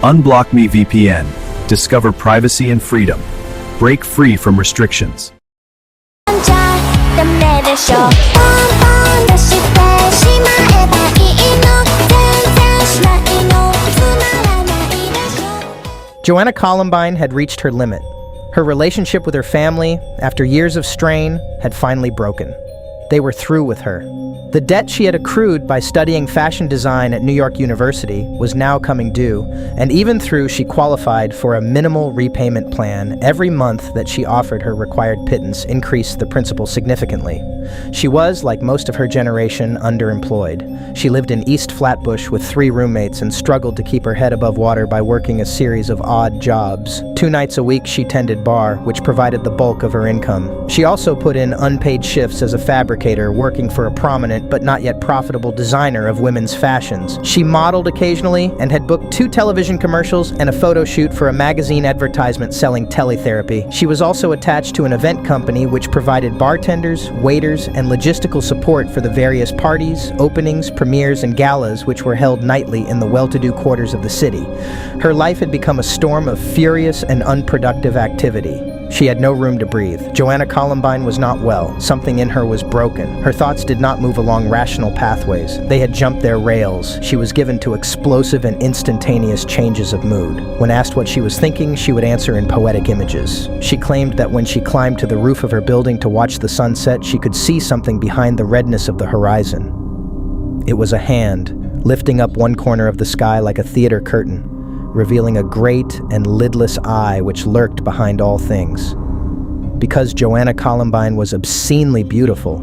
Unblock Me VPN. Discover privacy and freedom. Break free from restrictions. Joanna Columbine had reached her limit. Her relationship with her family, after years of strain, had finally broken. They were through with her. The debt she had accrued by studying fashion design at New York University was now coming due, and even though she qualified for a minimal repayment plan, every month that she offered her required pittance increased the principal significantly. She was, like most of her generation, underemployed. She lived in East Flatbush with 3 roommates and struggled to keep her head above water by working a series of odd jobs. 2 nights a week she tended bar, which provided the bulk of her income. She also put in unpaid shifts as a fabricator, working for a prominent but not yet profitable designer of women's fashions. She modeled occasionally and had booked 2 television commercials and a photo shoot for a magazine advertisement selling teletherapy. She was also attached to an event company which provided bartenders, waiters, and logistical support for the various parties, openings, premieres, and galas which were held nightly in the well-to-do quarters of the city. Her life had become a storm of furious and unproductive activity. She had no room to breathe. Joanna Columbine was not well. Something in her was broken. Her thoughts did not move along rational pathways. They had jumped their rails. She was given to explosive and instantaneous changes of mood. When asked what she was thinking, she would answer in poetic images. She claimed that when she climbed to the roof of her building to watch the sunset, she could see something behind the redness of the horizon. It was a hand, lifting up one corner of the sky like a theater curtain, revealing a great and lidless eye which lurked behind all things. Because Joanna Columbine was obscenely beautiful,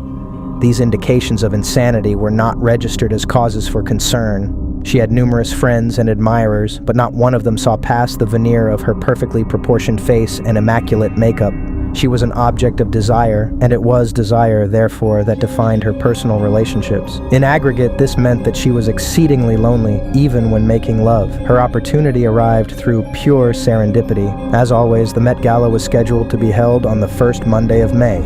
these indications of insanity were not registered as causes for concern. She had numerous friends and admirers, but not one of them saw past the veneer of her perfectly proportioned face and immaculate makeup. She was an object of desire, and it was desire, therefore, that defined her personal relationships. In aggregate, this meant that she was exceedingly lonely, even when making love. Her opportunity arrived through pure serendipity. As always, the Met Gala was scheduled to be held on the first Monday of May.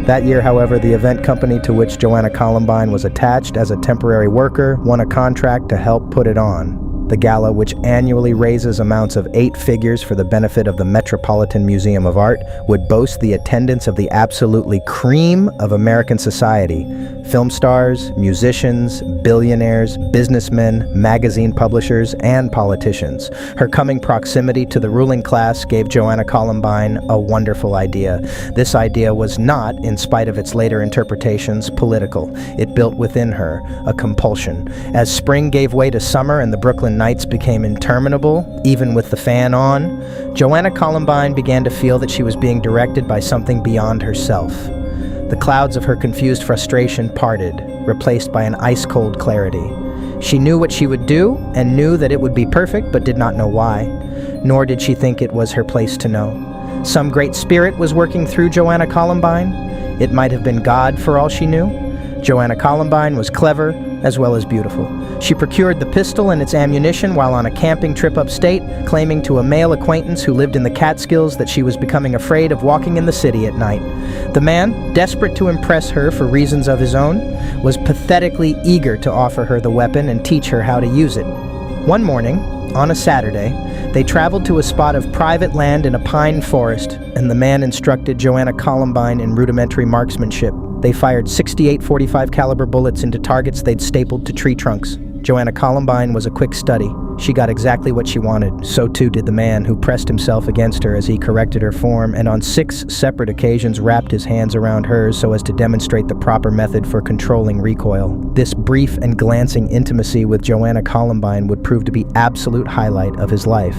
That year, however, the event company to which Joanna Columbine was attached as a temporary worker won a contract to help put it on. The gala, which annually raises amounts of 8 figures for the benefit of the Metropolitan Museum of Art, would boast the attendance of the absolutely cream of American society: film stars, musicians, billionaires, businessmen, magazine publishers, and politicians. Her coming proximity to the ruling class gave Joanna Columbine a wonderful idea. This idea was not, in spite of its later interpretations, political. It built within her a compulsion. As spring gave way to summer and the Brooklyn nights became interminable, even with the fan on, Joanna Columbine began to feel that she was being directed by something beyond herself. The clouds of her confused frustration parted, replaced by an ice-cold clarity. She knew what she would do, and knew that it would be perfect, but did not know why. Nor did she think it was her place to know. Some great spirit was working through Joanna Columbine. It might have been God for all she knew. Joanna Columbine was clever as well as beautiful. She procured the pistol and its ammunition while on a camping trip upstate, claiming to a male acquaintance who lived in the Catskills that she was becoming afraid of walking in the city at night. The man, desperate to impress her for reasons of his own, was pathetically eager to offer her the weapon and teach her how to use it. One morning, on a Saturday, they traveled to a spot of private land in a pine forest, and the man instructed Joanna Columbine in rudimentary marksmanship. They fired 68 .45 caliber bullets into targets they'd stapled to tree trunks. Joanna Columbine was a quick study. She got exactly what she wanted. So too did the man, who pressed himself against her as he corrected her form, and on 6 separate occasions wrapped his hands around hers so as to demonstrate the proper method for controlling recoil. This brief and glancing intimacy with Joanna Columbine would prove to be absolute highlight of his life.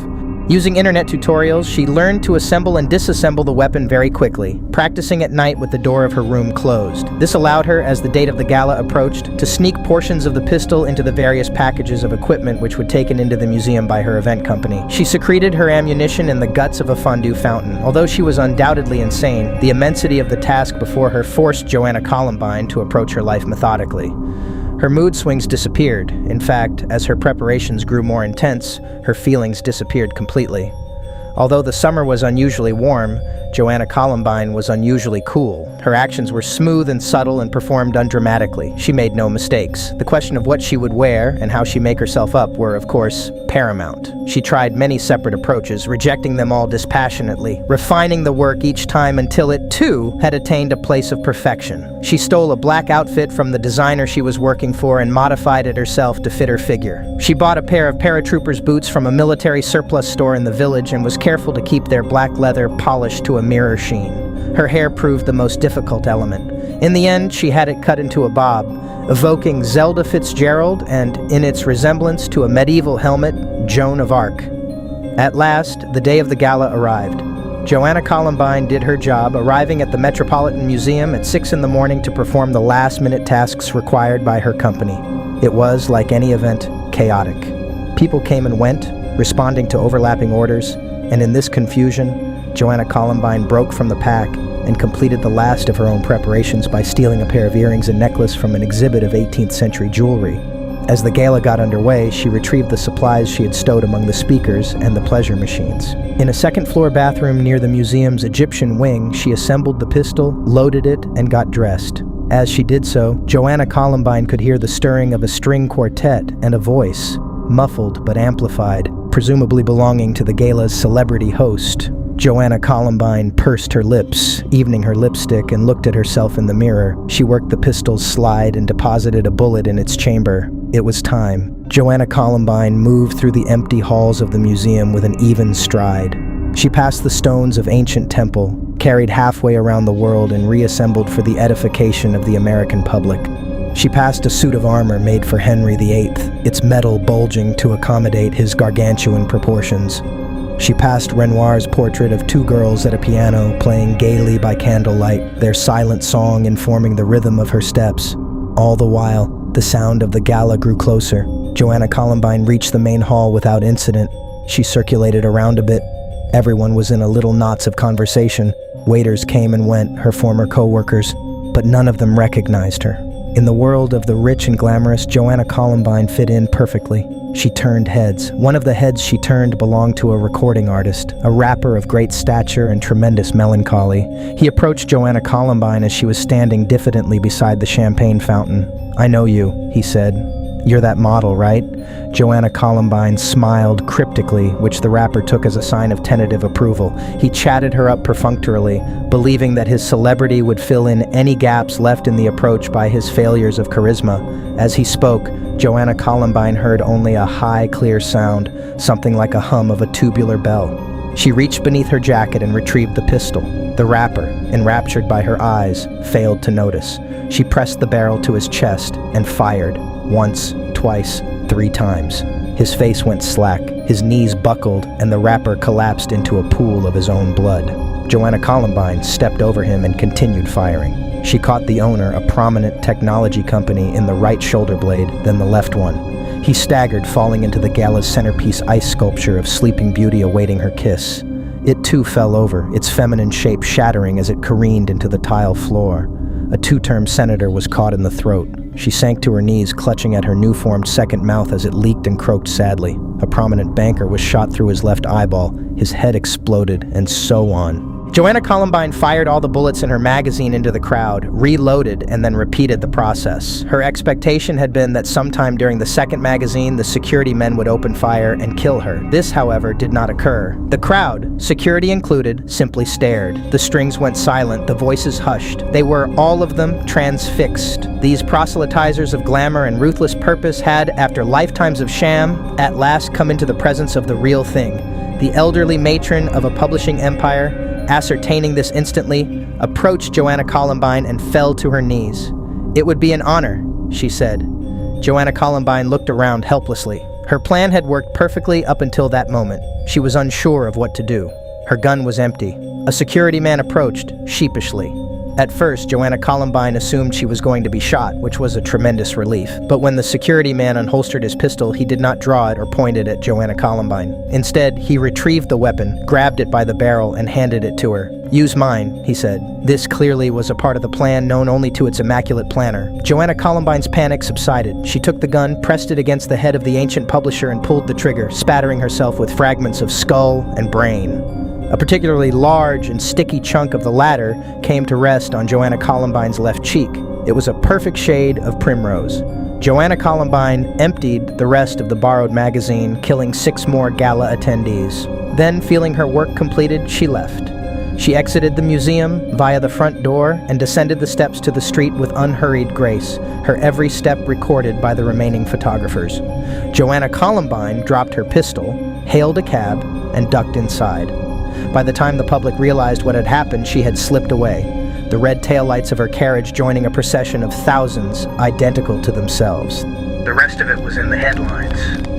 Using internet tutorials, she learned to assemble and disassemble the weapon very quickly, practicing at night with the door of her room closed. This allowed her, as the date of the gala approached, to sneak portions of the pistol into the various packages of equipment which were taken into the museum by her event company. She secreted her ammunition in the guts of a fondue fountain. Although she was undoubtedly insane, the immensity of the task before her forced Joanna Columbine to approach her life methodically. Her mood swings disappeared. In fact, as her preparations grew more intense, her feelings disappeared completely. Although the summer was unusually warm, Joanna Columbine was unusually cool. Her actions were smooth and subtle and performed undramatically. She made no mistakes. The question of what she would wear and how she make herself up were, of course, paramount. She tried many separate approaches, rejecting them all dispassionately, refining the work each time until it, too, had attained a place of perfection. She stole a black outfit from the designer she was working for and modified it herself to fit her figure. She bought a pair of paratrooper's boots from a military surplus store in the village and was careful to keep their black leather polished to a mirror sheen. Her hair proved the most difficult element. In the end, she had it cut into a bob, evoking Zelda Fitzgerald and, in its resemblance to a medieval helmet, Joan of Arc. At last, the day of the gala arrived. Joanna Columbine did her job, arriving at the Metropolitan Museum at 6 in the morning to perform the last-minute tasks required by her company. It was, like any event, chaotic. People came and went, responding to overlapping orders, and in this confusion, Joanna Columbine broke from the pack and completed the last of her own preparations by stealing a pair of earrings and necklace from an exhibit of 18th century jewelry. As the gala got underway, she retrieved the supplies she had stowed among the speakers and the pleasure machines. In a second-floor bathroom near the museum's Egyptian wing, she assembled the pistol, loaded it, and got dressed. As she did so, Joanna Columbine could hear the stirring of a string quartet and a voice, muffled but amplified, presumably belonging to the gala's celebrity host. Joanna Columbine pursed her lips, evening her lipstick, and looked at herself in the mirror. She worked the pistol's slide and deposited a bullet in its chamber. It was time. Joanna Columbine moved through the empty halls of the museum with an even stride. She passed the stones of ancient temple, carried halfway around the world and reassembled for the edification of the American public. She passed a suit of armor made for Henry VIII, its metal bulging to accommodate his gargantuan proportions. She passed Renoir's portrait of two girls at a piano playing gaily by candlelight, their silent song informing the rhythm of her steps. All the while, the sound of the gala grew closer. Joanna Columbine reached the main hall without incident. She circulated around a bit. Everyone was in a little knots of conversation. Waiters came and went, her former co-workers, but none of them recognized her. In the world of the rich and glamorous, Joanna Columbine fit in perfectly. She turned heads. One of the heads she turned belonged to a recording artist, a rapper of great stature and tremendous melancholy. He approached Joanna Columbine as she was standing diffidently beside the champagne fountain. "I know you," he said. "You're that model, right?" Joanna Columbine smiled cryptically, which the rapper took as a sign of tentative approval. He chatted her up perfunctorily, believing that his celebrity would fill in any gaps left in the approach by his failures of charisma. As he spoke, Joanna Columbine heard only a high, clear sound, something like a hum of a tubular bell. She reached beneath her jacket and retrieved the pistol. The rapper, enraptured by her eyes, failed to notice. She pressed the barrel to his chest and fired, once, twice, 3 times. His face went slack, his knees buckled, and the rapper collapsed into a pool of his own blood. Joanna Columbine stepped over him and continued firing. She caught the owner, a prominent technology company, in the right shoulder blade, then the left one. He staggered, falling into the gala's centerpiece ice sculpture of Sleeping Beauty awaiting her kiss. It too fell over, its feminine shape shattering as it careened into the tile floor. A 2-term senator was caught in the throat. She sank to her knees, clutching at her new-formed second mouth as it leaked and croaked sadly. A prominent banker was shot through his left eyeball. His head exploded, and so on. Joanna Columbine fired all the bullets in her magazine into the crowd, reloaded, and then repeated the process. Her expectation had been that sometime during the second magazine, the security men would open fire and kill her. This, however, did not occur. The crowd, security included, simply stared. The strings went silent, the voices hushed. They were, all of them, transfixed. These proselytizers of glamour and ruthless purpose had, after lifetimes of sham, at last come into the presence of the real thing. The elderly matron of a publishing empire, ascertaining this instantly, approached Joanna Columbine and fell to her knees. "It would be an honor," she said. Joanna Columbine looked around helplessly. Her plan had worked perfectly up until that moment. She was unsure of what to do. Her gun was empty. A security man approached, sheepishly. At first, Joanna Columbine assumed she was going to be shot, which was a tremendous relief. But when the security man unholstered his pistol, he did not draw it or point it at Joanna Columbine. Instead, he retrieved the weapon, grabbed it by the barrel, and handed it to her. "Use mine," he said. This clearly was a part of the plan known only to its immaculate planner. Joanna Columbine's panic subsided. She took the gun, pressed it against the head of the ancient publisher, and pulled the trigger, spattering herself with fragments of skull and brain. A particularly large and sticky chunk of the latter came to rest on Joanna Columbine's left cheek. It was a perfect shade of primrose. Joanna Columbine emptied the rest of the borrowed magazine, killing 6 more gala attendees. Then, feeling her work completed, she left. She exited the museum via the front door and descended the steps to the street with unhurried grace, her every step recorded by the remaining photographers. Joanna Columbine dropped her pistol, hailed a cab, and ducked inside. By the time the public realized what had happened, she had slipped away, the red taillights of her carriage joining a procession of thousands identical to themselves. The rest of it was in the headlines.